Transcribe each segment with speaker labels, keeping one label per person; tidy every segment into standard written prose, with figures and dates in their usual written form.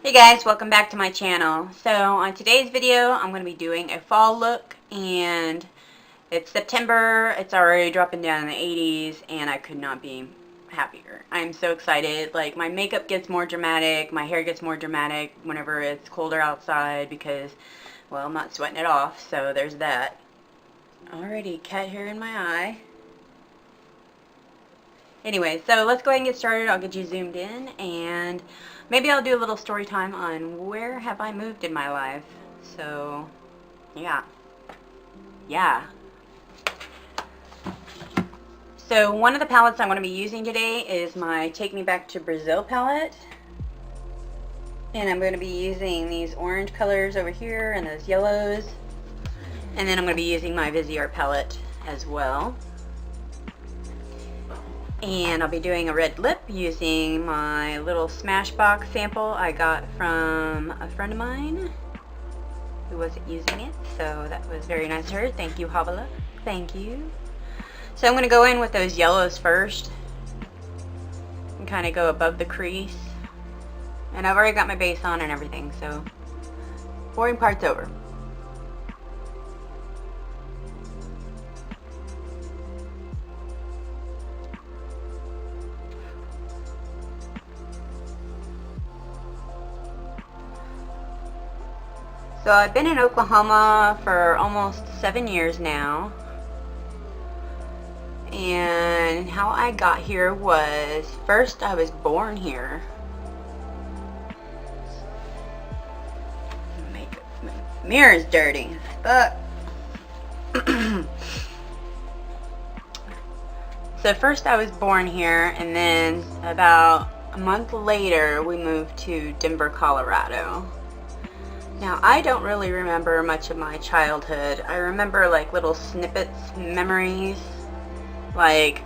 Speaker 1: Hey guys, welcome back to my channel. So on today's video I'm going to be doing a fall look, and it's September, it's already dropping down in the 80s and I could not be happier. I'm so excited. Like, my makeup gets more dramatic, my hair gets more dramatic whenever it's colder outside because, well, I'm not sweating it off, so there's that. Already cat hair in my eye. Anyway, so let's go ahead and get started. I'll get you zoomed in, and maybe I'll do a little story time on where have I moved in my life. So, yeah. So one of the palettes I'm going to be using today is my Take Me Back to Brazil palette. And I'm going to be using these orange colors over here and those yellows. And then I'm going to be using my Viseart palette as well. And I'll be doing a red lip using my little Smashbox sample I got from a friend of mine who wasn't using it, so that was very nice of her. Thank you, Holo. Thank you. So I'm going to go in with those yellows first and kind of go above the crease. And I've already got my base on and everything, so boring part's over. So I've been in Oklahoma for almost 7 years now, and how I got here was, first I was born here. My mirror's dirty, but so first I was born here, and then about a month later we moved to Denver, Colorado. Now, I don't really remember much of my childhood. I remember like little snippets, memories, like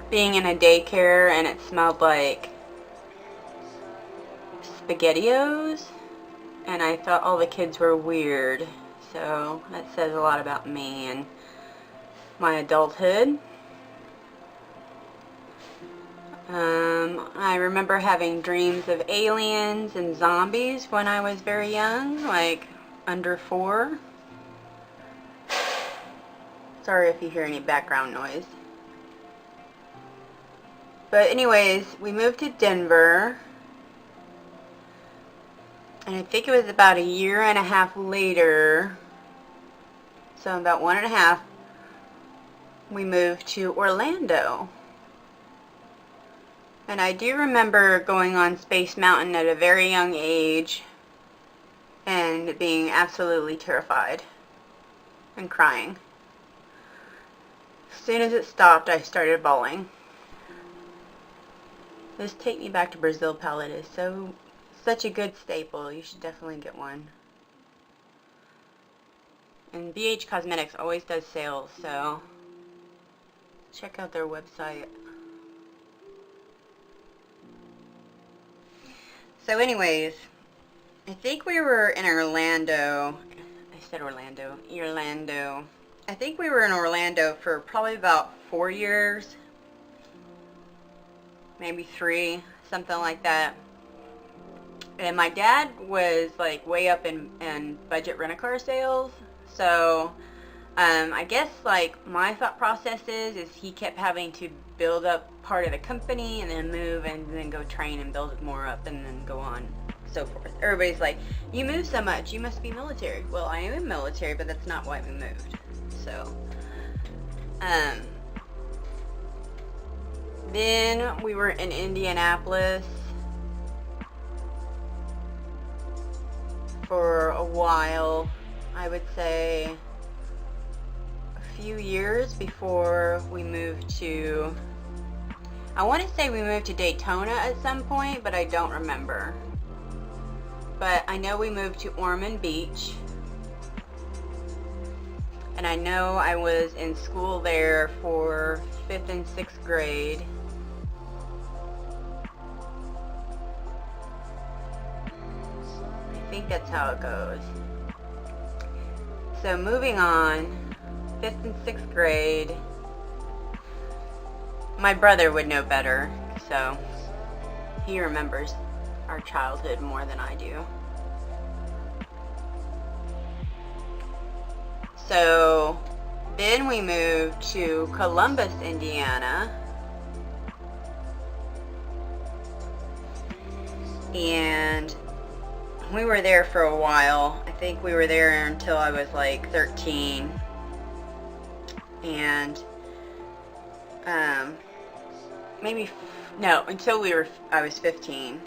Speaker 1: being in a daycare and it smelled like SpaghettiOs, and I thought all the kids were weird. So that says a lot about me and my adulthood. I remember having dreams of aliens and zombies when I was very young, like under 4. Sorry if you hear any background noise. But anyways, we moved to Denver, and I think it was about a year and a half later, so about 1.5, we moved to Orlando. And I do remember going on Space Mountain at a very young age and being absolutely terrified and crying. As soon as it stopped, I started bawling. This Take Me Back to Brazil palette is such a good staple. You should definitely get one. And BH Cosmetics always does sales, so check out their website. So anyways, I think we were in Orlando. I said Orlando. I think we were in Orlando for probably about 4 years. Maybe 3, something like that. And my dad was like way up in budget rent-a-car sales. So I guess like my thought process is he kept having to build up part of the company and then move and then go train and build it more up and then go on, so forth. Everybody's like, you move so much, you must be military. Well, I am military, but that's not why we moved. So then we were in Indianapolis for a while. I would say a few years before we moved to, I want to say we moved to Daytona at some point, but I don't remember. But I know we moved to Ormond Beach, and I know I was in school there for 5th and 6th grade. I think that's how it goes. So moving on, 5th and 6th grade, my brother would know better, so he remembers our childhood more than I do. So then we moved to Columbus, Indiana. And we were there for a while. I think we were there until I was like 13. And until I was 15.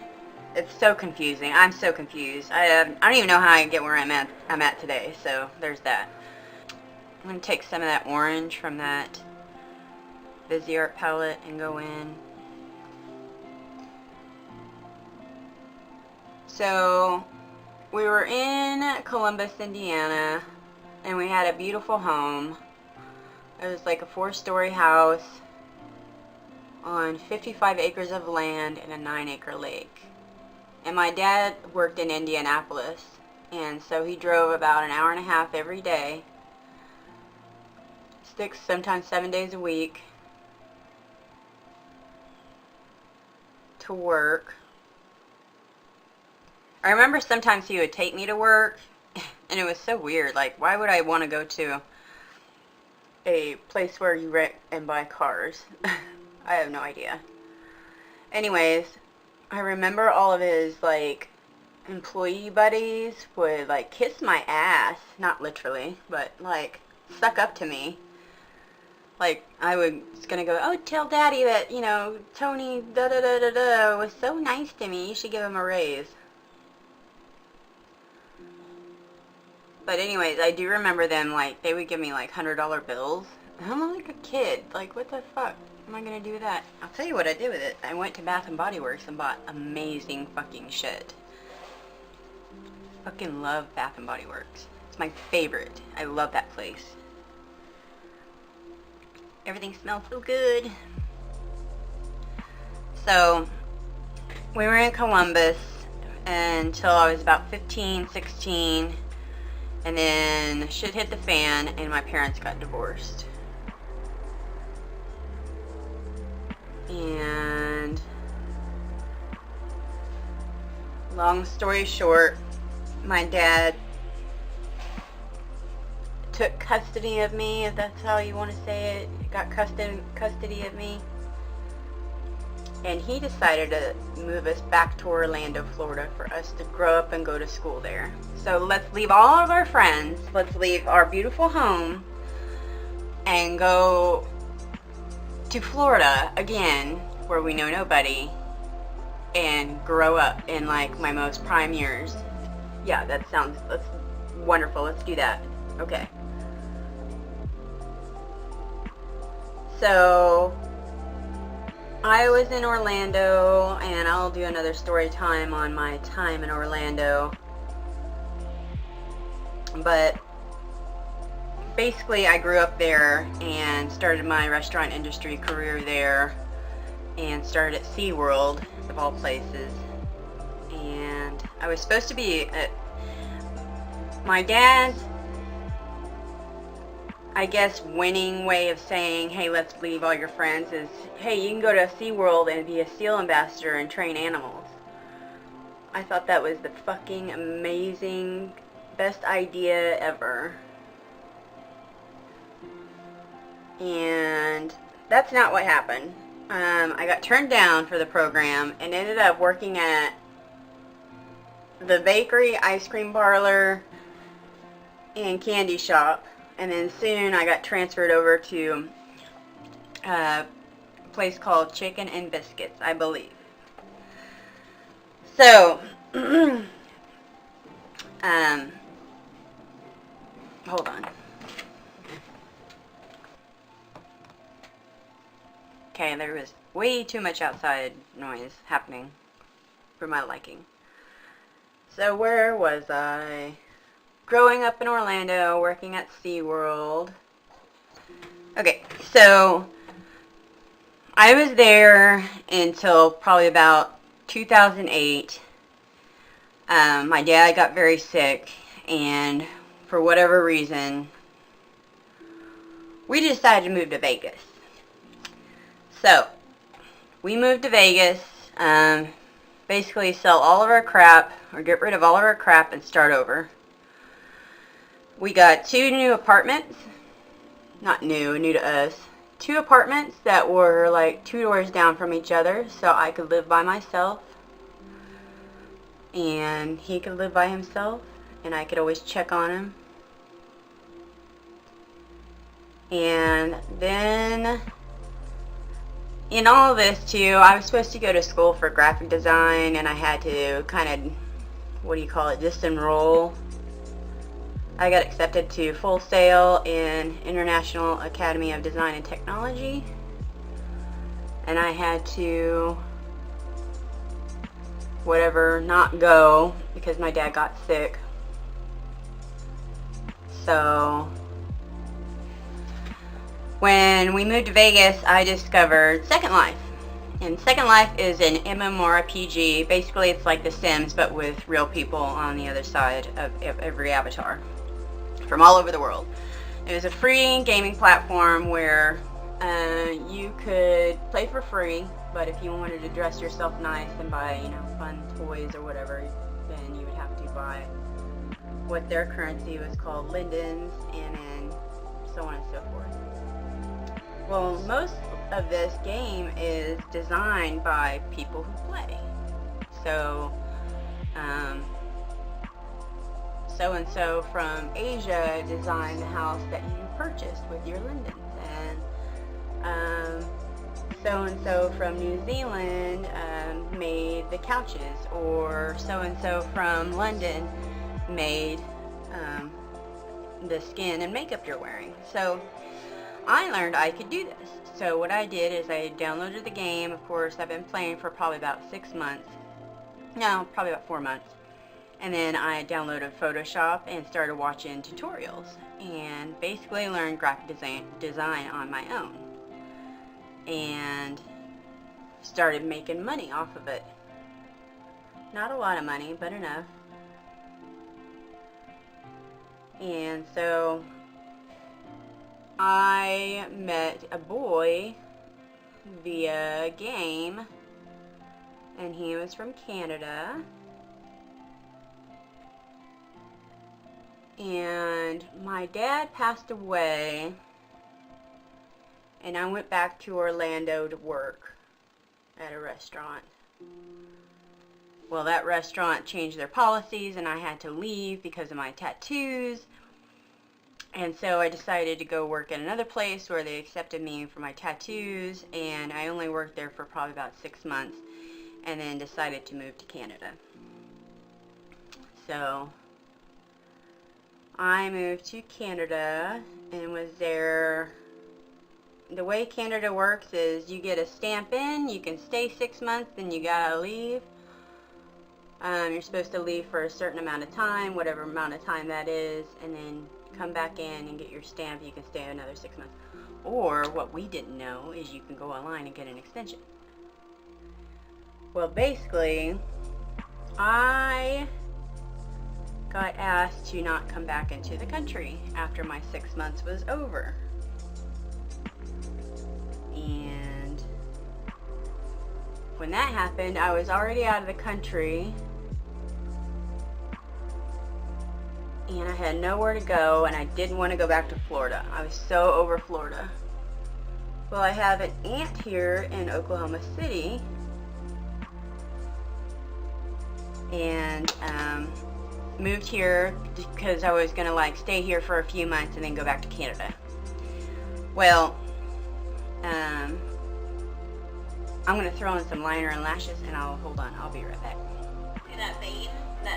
Speaker 1: It's so confusing. I'm so confused. I don't even know how I get where I'm at today. So there's that. I'm going to take some of that orange from that Viseart palette and go in. So we were in Columbus, Indiana, and we had a beautiful home. It was like a 4-story house on 55 acres of land and a 9-acre lake. And my dad worked in Indianapolis, and so he drove about an hour and a half every day, 6, sometimes 7 days a week, to work. I remember sometimes he would take me to work, and it was so weird. Like, why would I want to go to a place where you rent and buy cars? I have no idea. Anyways, I remember all of his, like, employee buddies would, like, kiss my ass. Not literally, but, like, suck up to me. Like, I was gonna go, oh, tell Daddy that, you know, Tony da-da-da-da-da was so nice to me. You should give him a raise. But anyways, I do remember them, like, they would give me, like, $100 bills. I'm like a kid. Like, what the fuck am I gonna do with that? I'll tell you what I did with it. I went to Bath and Body Works and bought amazing fucking shit. Fucking love Bath and Body Works. It's my favorite. I love that place. Everything smells so good. So, we were in Columbus until I was about 15, 16. And then shit hit the fan and my parents got divorced. And long story short, my dad took custody of me, if that's how you want to say it. Got custody of me. And he decided to move us back to Orlando, Florida for us to grow up and go to school there. So let's leave all of our friends, let's leave our beautiful home and go to Florida again, where we know nobody, and grow up in like my most prime years. Yeah, that's wonderful. Let's do that. Okay. So I was in Orlando, and I'll do another story time on my time in Orlando. But basically I grew up there and started my restaurant industry career there and started at SeaWorld, of all places. And I was supposed to be at my dad's, I guess, winning way of saying, hey, let's leave all your friends is, hey, you can go to SeaWorld and be a seal ambassador and train animals. I thought that was the fucking amazing, best idea ever. And that's not what happened. I got turned down for the program and ended up working at the bakery, ice cream parlor, and candy shop. And then soon I got transferred over to a place called Chicken and Biscuits, I believe. So, hold on. Okay, there was way too much outside noise happening for my liking. So where was I? Growing up in Orlando, working at SeaWorld. Okay, so I was there until probably about 2008. My dad got very sick, and for whatever reason, we decided to move to Vegas. So, we moved to Vegas. basically sell all of our crap, or get rid of all of our crap and start over. We got 2 new apartments. Not new, new to us. 2 apartments that were like 2 doors down from each other, so I could live by myself and he could live by himself, and I could always check on him. And then in all of this too, I was supposed to go to school for graphic design, and I had to kind of, what do you call it, just enroll. I got accepted to Full Sail in International Academy of Design and Technology, and I had to not go because my dad got sick. So when we moved to Vegas, I discovered Second Life. And Second Life is an MMORPG. Basically, it's like The Sims, but with real people on the other side of every avatar from all over the world. It was a free gaming platform where you could play for free, but if you wanted to dress yourself nice and buy, fun toys or whatever, then you would have to buy what their currency was called, lindens, and then so on and so forth. Well, most of this game is designed by people who play. So, so-and-so from Asia designed the house that you purchased with your lindens, and so-and-so from New Zealand made the couches, or so-and-so from London made the skin and makeup you're wearing. So I learned I could do this. So what I did is I downloaded the game. Of course, I've been playing for probably about 6 months. No, probably about 4 months. And then I downloaded Photoshop and started watching tutorials and basically learned graphic design on my own. And started making money off of it. Not a lot of money, but enough. And so I met a boy via game, and he was from Canada. And my dad passed away, and I went back to Orlando to work at a restaurant. Well, that restaurant changed their policies, and I had to leave because of my tattoos. And so I decided to go work at another place where they accepted me for my tattoos, and I only worked there for probably about 6 months, and then decided to move to Canada. So I moved to Canada and was there. The way Canada works is you get a stamp in, you can stay 6 months, then you gotta leave. You're supposed to leave for a certain amount of time, whatever amount of time that is, and then come back in and get your stamp. You can stay another 6 months. Or what we didn't know is you can go online and get an extension. Well, basically, I got asked to not come back into the country after my 6 months was over. And when that happened, I was already out of the country, and I had nowhere to go, and I didn't want to go back to Florida. I was so over Florida. Well, I have an aunt here in Oklahoma City, and moved here because I was going to stay here for a few months and then go back to Canada. Well, I'm going to throw in some liner and lashes, and I'll be right back.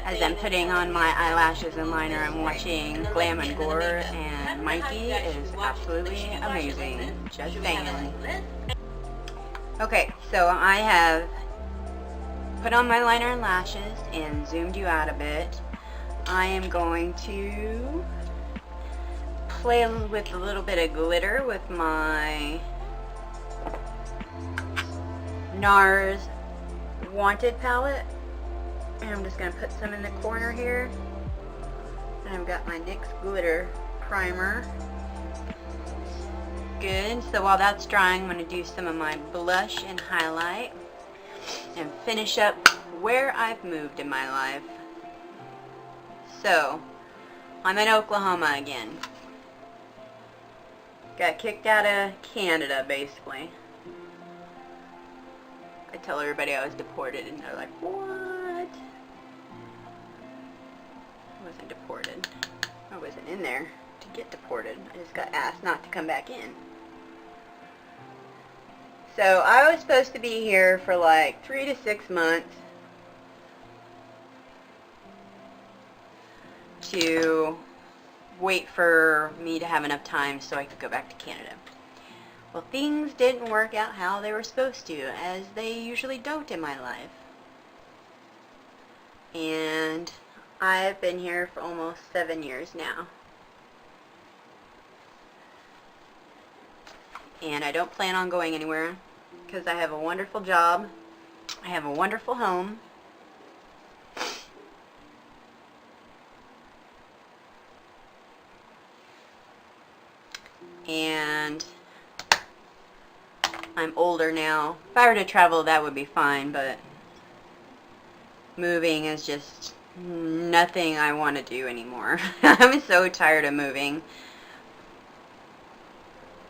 Speaker 1: As I'm putting on my eyelashes and liner, I'm watching Glam and Gore, and Mikey is absolutely amazing. Just saying. Okay, so I have put on my liner and lashes and zoomed you out a bit. I am going to play with a little bit of glitter with my NARS Wanted palette. And I'm just going to put some in the corner here. And I've got my NYX Glitter Primer. Good. So while that's drying, I'm going to do some of my blush and highlight. And finish up where I've moved in my life. So, I'm in Oklahoma again. Got kicked out of Canada, basically. I tell everybody I was deported, and they're like, what? I wasn't deported. I wasn't in there to get deported. I just got asked not to come back in. So I was supposed to be here for like 3 to 6 months to wait for me to have enough time so I could go back to Canada. Well, things didn't work out how they were supposed to, as they usually don't in my life. And I've been here for almost 7 years now. And I don't plan on going anywhere because I have a wonderful job. I have a wonderful home. And I'm older now. If I were to travel, that would be fine, but moving is just nothing I want to do anymore. I'm so tired of moving.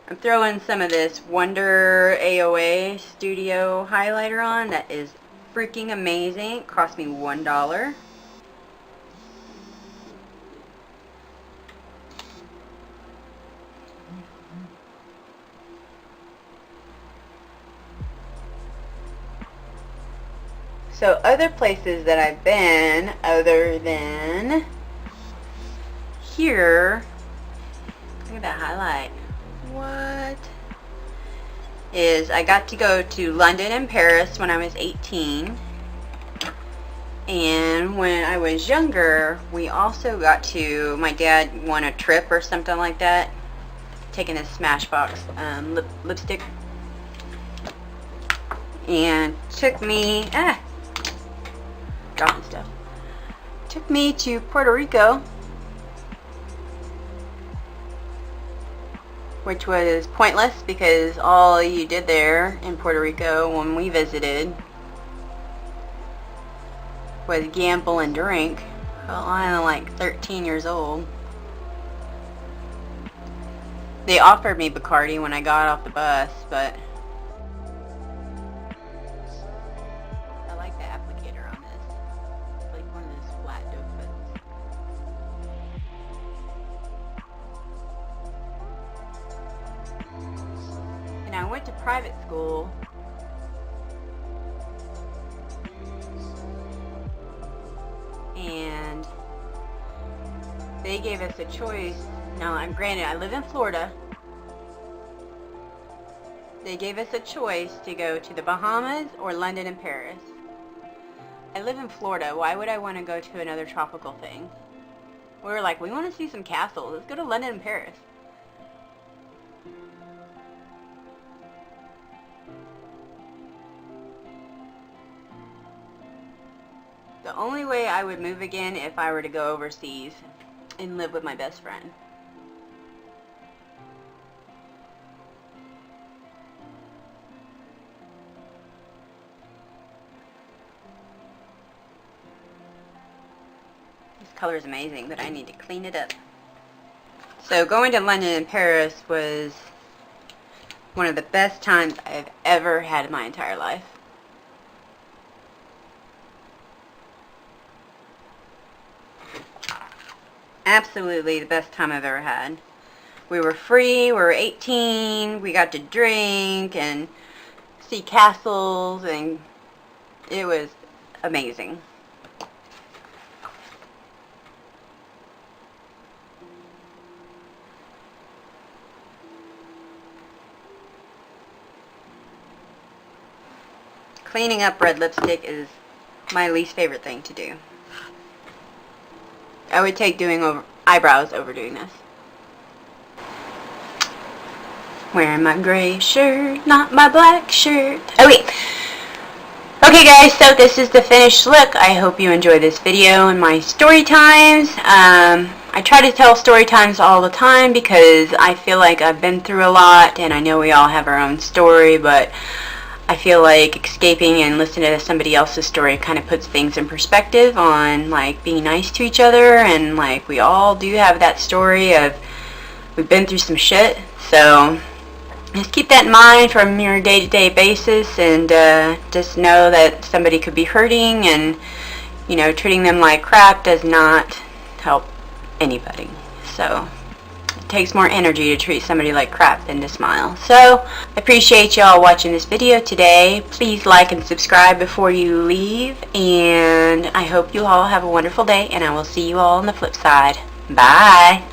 Speaker 1: I'm throwing some of this Wonder AOA Studio highlighter on. That is freaking amazing. It cost me $1. So other places that I've been, other than here, look at that highlight. What? Is I got to go to London and Paris when I was 18. And when I was younger, we also got to, my dad won a trip or something like that, taking this Smashbox lipstick. And took me, dropping stuff. Took me to Puerto Rico, which was pointless because all you did there in Puerto Rico when we visited was gamble and drink. Well, I'm like 13 years old. They offered me Bacardi when I got off the bus, but I like the applicator on this. It's like one of those flat dough cuts. And I went to private school. And they gave us a choice. Now, granted, I live in Florida. They gave us a choice to go to the Bahamas or London and Paris. I live in Florida. Why would I want to go to another tropical thing? We were like, we want to see some castles. Let's go to London and Paris. The only way I would move again if I were to go overseas and live with my best friend. This color is amazing, but I need to clean it up. So going to London and Paris was one of the best times I've ever had in my entire life. Absolutely the best time I've ever had. We were free, we were 18, we got to drink and see castles, and it was amazing. Cleaning up red lipstick is my least favorite thing to do. I would take doing eyebrows over doing this. Wearing my gray shirt, not my black shirt. Okay. Okay guys, so this is the finished look. I hope you enjoy this video and my story times. I try to tell story times all the time because I feel like I've been through a lot, and I know we all have our own story, but I feel like escaping and listening to somebody else's story kind of puts things in perspective on like being nice to each other, and like we all do have that story of we've been through some shit. So just keep that in mind from your day-to-day basis, and just know that somebody could be hurting, and you know, treating them like crap does not help anybody. So it takes more energy to treat somebody like crap than to smile. So I appreciate y'all watching this video today. Please like and subscribe before you leave, and I hope you all have a wonderful day, and I will see you all on the flip side. Bye.